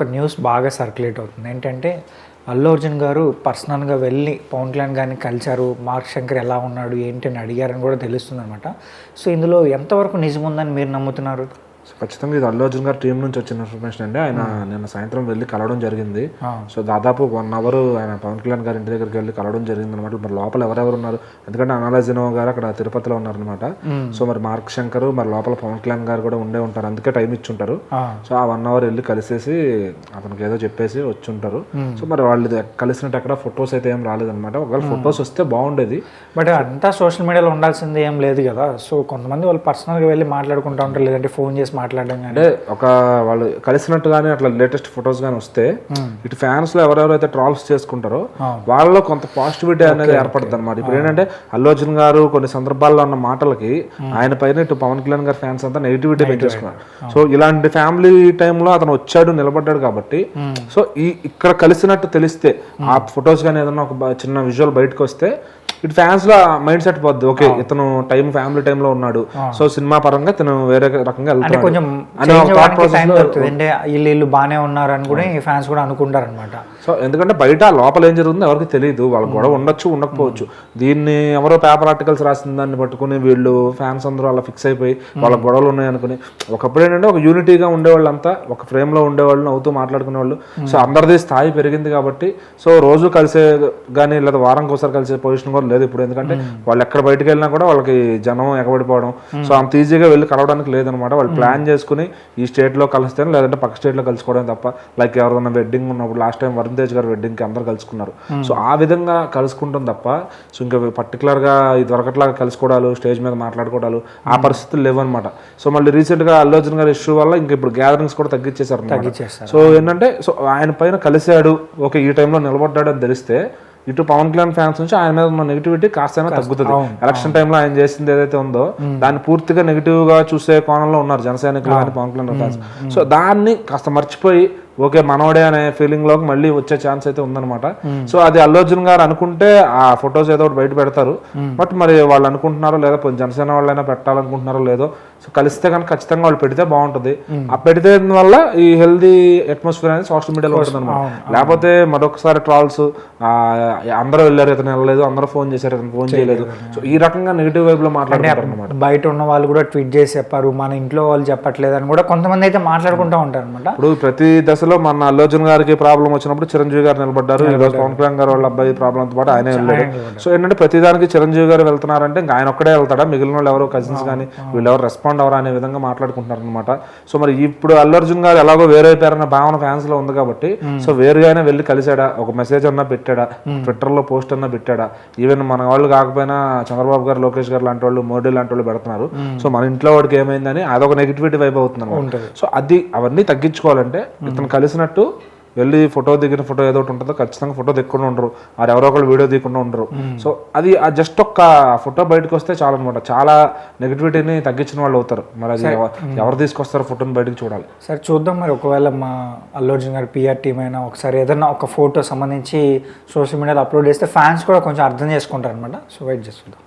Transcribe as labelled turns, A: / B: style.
A: ఒక న్యూస్ బాగా సర్క్యులేట్ అవుతుంది. ఏంటంటే అల్లు అర్జున్ గారు పర్సనల్‌గా వెళ్ళి పవన్ కళ్యాణ్ గారిని కలిసారు. మార్క్ శంకర్ ఎలా ఉన్నాడు, ఏంటి అని అడిగారని కూడా తెలుస్తుందనమాట. సో ఇందులో ఎంతవరకు నిజముందని మీరు నమ్ముతున్నారు?
B: ఖచ్చితంగా ఇది అల్లు అర్జున్ గారి టీం నుంచి వచ్చిన ఇన్ఫర్మేషన్ అండి. ఆయన నిన్న సాయంత్రం వెళ్ళి కలవడం జరిగింది. సో దాదాపు 1 అవర్ ఆయన పవన్ కళ్యాణ్ గారి ఇంటి దగ్గరికి వెళ్ళి కలవడం జరిగింది అనమాట. మరి లోపల ఎవరెవరు ఉన్నారు, ఎందుకంటే అనాలజినో గారు అక్కడ తిరుపతిలో ఉన్నారనమాట. సో మరి మార్క్ శంకర్ మరి లోపల పవన్ కళ్యాణ్ గారు కూడా ఉండే ఉంటారు, అందుకే టైం ఇచ్చి ఉంటారు. సో ఆ 1 అవర్ వెళ్ళి కలిసేసి అతనికి ఏదో చెప్పేసి వచ్చి ఉంటారు. సో మరి వాళ్ళు కలిసినట్టు ఎక్కడ ఫొటోస్ అయితే ఏం రాలేదనమాట. ఒకవేళ ఫొటోస్ వస్తే బాగుండేది,
A: బట్ అంతా సోషల్ మీడియాలో ఉండాల్సింది ఏం లేదు కదా. సో కొంతమంది వాళ్ళు పర్సనల్గా వెళ్ళి మాట్లాడుకుంటూ ఉంటారు, లేదంటే ఫోన్ చేసి మాట్లాడడం.
B: అంటే ఒక వాళ్ళు కలిసినట్టు కానీ అట్లా లేటెస్ట్ ఫొటోస్ కానీ వస్తే ఇటు ఫ్యాన్స్ లో ఎవరెవరైతే ట్రాల్స్ చేసుకుంటారో వాళ్ళలో కొంత పాజిటివిటీ అనేది ఏర్పడుతుంది అనమాట. ఇప్పుడు ఏంటంటే అల్లు అర్జున్ గారు కొన్ని సందర్భాల్లో అన్న మాటలకి ఆయన పైన ఇటు పవన్ కళ్యాణ్ గారి ఫ్యాన్స్ అంతా నెగిటివిటీ పెంచేసుకున్నారు. సో ఇలాంటి ఫ్యామిలీ టైంలో అతను వచ్చాడు, నిలబడ్డాడు కాబట్టి సో ఇక్కడ కలిసినట్టు తెలిస్తే ఆ ఫొటోస్ కానీ ఏదన్నా ఒక చిన్న విజువల్ బయటకు వస్తే ఇటు ఫ్యాన్స్ లో మైండ్ సెట్ పోద్ది, ఓకే ఇతను ఫ్యామిలీ టైంలో ఉన్నాడు, సో సినిమా పరంగా ఇతను వేరే రకంగా వెళ్తాడు.
A: వీళ్ళు బాగానే ఉన్నారు అని కూడా ఫ్యాన్స్ కూడా అనుకుంటారు అనమాట.
B: సో ఎందుకంటే బయట లోపల ఏం జరుగుతుందో ఎవరికి తెలియదు, వాళ్ళ గొడవ ఉండొచ్చు ఉండకపోవచ్చు. దీన్ని ఎవరో పేపర్ ఆర్టికల్స్ రాసిన దాన్ని పట్టుకుని వీళ్ళు ఫ్యాన్స్ అందరూ అలా ఫిక్స్ అయిపోయి వాళ్ళ గొడవలు ఉన్నాయనుకుని, ఒకప్పుడు ఏంటంటే ఒక యూనిటీగా ఉండేవాళ్ళంతా ఒక ఫ్రేమ్ లో ఉండేవాళ్ళు, అవుతూ మాట్లాడుకునే వాళ్ళు. సో అందరిది స్థాయి పెరిగింది కాబట్టి సో రోజు కలిసే కానీ లేదా వారానికి ఒకసారి కలిసే పొజిషన్ కూడా లేదు ఇప్పుడు. ఎందుకంటే వాళ్ళు ఎక్కడ బయటకు వెళ్ళినా కూడా వాళ్ళకి జనం ఎగబడిపోవడం, సో అంత ఈజీగా వెళ్ళి కలవడానికి లేదనమాట. వాళ్ళు ప్లాన్ చేసుకుని ఈ స్టేట్ లో కలిస్తేనే లేదంటే పక్క స్టేట్ లో కలుసుకోవడం తప్ప, లైక్ ఎవరైనా వెడ్డింగ్ ఉన్నప్పుడు లాస్ట్ టైం వరుణ్ తేజ్ గారు వెడ్డింగ్ కి అందరు కలుసుకున్నారు. సో ఆ విధంగా కలుసుకుంటాం తప్ప సో ఇంకా పర్టికులర్ గా ఇది వరకట్లాగా కలుసుకోవడాలు, స్టేజ్ మీద మాట్లాడుకోవడాలు ఆ పరిస్థితులు లేవన్నమాట. సో మళ్ళీ రీసెంట్ గా అల్లు అర్జున్ గారి ఇష్యూ వల్ల ఇంకా ఇప్పుడు గ్యాదరింగ్స్ కూడా తగ్గించేశారు. సో ఏంటంటే సో ఆయన పైన కలిసాడు, ఓకే ఈ టైంలో నిలబడ్డాడు అని తెలిస్తే ఇటు పవన్ కళ్యాణ్ ఫ్యాన్స్ నుంచి ఆయన మీద ఉన్న నెగిటివిటీ కాస్త తగ్గుతుంది. ఎలక్షన్ టైంలో ఆయన చేసింది ఏదైతే ఉందో దాన్ని పూర్తిగా నెగిటివ్ గా చూసే కోణంలో ఉన్నారు జన సైనికులు కానీ పవన్ కళ్యాణ్ ఫ్యాన్స్. సో దాన్ని కాస్త మర్చిపోయి ఓకే మనోడే అనే ఫీలింగ్ లోకి మళ్ళీ వచ్చే ఛాన్స్ అయితే ఉందన్నమాట. సో అది అల్లు అర్జున్ గారు అనుకుంటే ఆ ఫొటోస్ ఏదో ఒకటి బయట పెడతారు, బట్ మరి వాళ్ళు అనుకుంటున్నారో లేదా జనసేన వాళ్ళైనా పెట్టాలనుకుంటున్నారో లేదో. సో కలిస్తే కనుక ఖచ్చితంగా వాళ్ళు పెడితే బాగుంటుంది. ఆ పెడితే వల్ల ఈ హెల్దీ అట్మాస్ఫియర్ అనేది సోషల్ మీడియాలో ఉంటుంది అనమాట. లేకపోతే మరొకసారి ట్రాల్స్ అందరూ వెళ్ళారు ఇతను వెళ్ళలేదు, అందరూ ఫోన్ చేశారు ఇతను ఫోన్ చేయలేదు, సో ఈ రకంగా నెగిటివ్ వైపు లో మాట్లాడుతారు అనమాట.
A: బయట ఉన్న వాళ్ళు కూడా ట్వీట్ చేసి చెప్పారు, మన ఇంట్లో వాళ్ళు చెప్పట్లేదు అని కూడా కొంతమంది అయితే మాట్లాడుకుంటూ ఉంటారు అనమాట.
B: ఇప్పుడు ప్రతి దశలో మన అల్లు అర్జున్ గారికి ప్రాబ్లం వచ్చినప్పుడు చిరంజీవి గారు నిలబడ్డారు, ఈ రోజు పవన్ కళ్యాణ్ గారు వాళ్ళ అబ్బాయి ప్రాబ్లంతో పాటు ఆయనే వెళ్ళాడు. సో ఏంటంటే ప్రతిదానికి చిరంజీవి గారు వెళ్తున్నారంటే ఇంకా ఆయన ఒక్కడే వెళ్తాడా, మిగిలిన వాళ్ళు ఎవరో కజిన్స్ కానీ వీళ్ళు ఎవరు రెస్పాండ్ అవరా అనే విధంగా మాట్లాడుకుంటున్నారు అనమాట. సో మరి ఇప్పుడు అల్లు అర్జున్ గారు ఎలాగో వేరే అయిపోయారన్న భావన ఫ్యాన్స్ లో ఉంది కాబట్టి సో వేరుగానే వెళ్ళి కలిసాడా, ఒక మెసేజ్ అన్నా పెట్టాడా, ట్విట్టర్ లో పోస్ట్ అన్నా పెట్టాడా. ఈవెన్ మన వాళ్ళు కాకపోయినా చంద్రబాబు గారు, లోకేష్ గారు లాంటి వాళ్ళు, మోడీ లాంటి వాళ్ళు పెడుతున్నారు. సో మన ఇంట్లో వాడికి ఏమైందని అదొక నెగిటివిటీ వైపు అవుతుంది అనమాట. సో అవన్నీ తగ్గించుకోవాలంటే ఇతను కలిసినట్టు వెళ్ళి ఫోటో దిగిన ఫోటో ఏదో ఒకటి ఉంటుందో ఖచ్చితంగా ఫోటో దిగకుండా ఉండరు, అది ఎవరో ఒకళ్ళు వీడియో దిగకుండా ఉండరు. సో అది జస్ట్ ఒక్క ఫోటో బయటకు వస్తే చాలా అనమాట, చాలా నెగిటివిటీని తగ్గించిన వాళ్ళు అవుతారు. మరి అది ఎవరు తీసుకొస్తారో ఫోటోని బయటకు చూడాలి.
A: సరే చూద్దాం. మరి ఒకవేళ మా అల్లు అర్జున్ గారి పిఆర్ టీమ్ అయినా ఒకసారి ఏదైనా ఒక ఫోటో సంబంధించి సోషల్ మీడియాలో అప్లోడ్ చేస్తే ఫ్యాన్స్ కూడా కొంచెం అర్థం చేసుకుంటారు అనమాట. So wait చేస్తుందాం.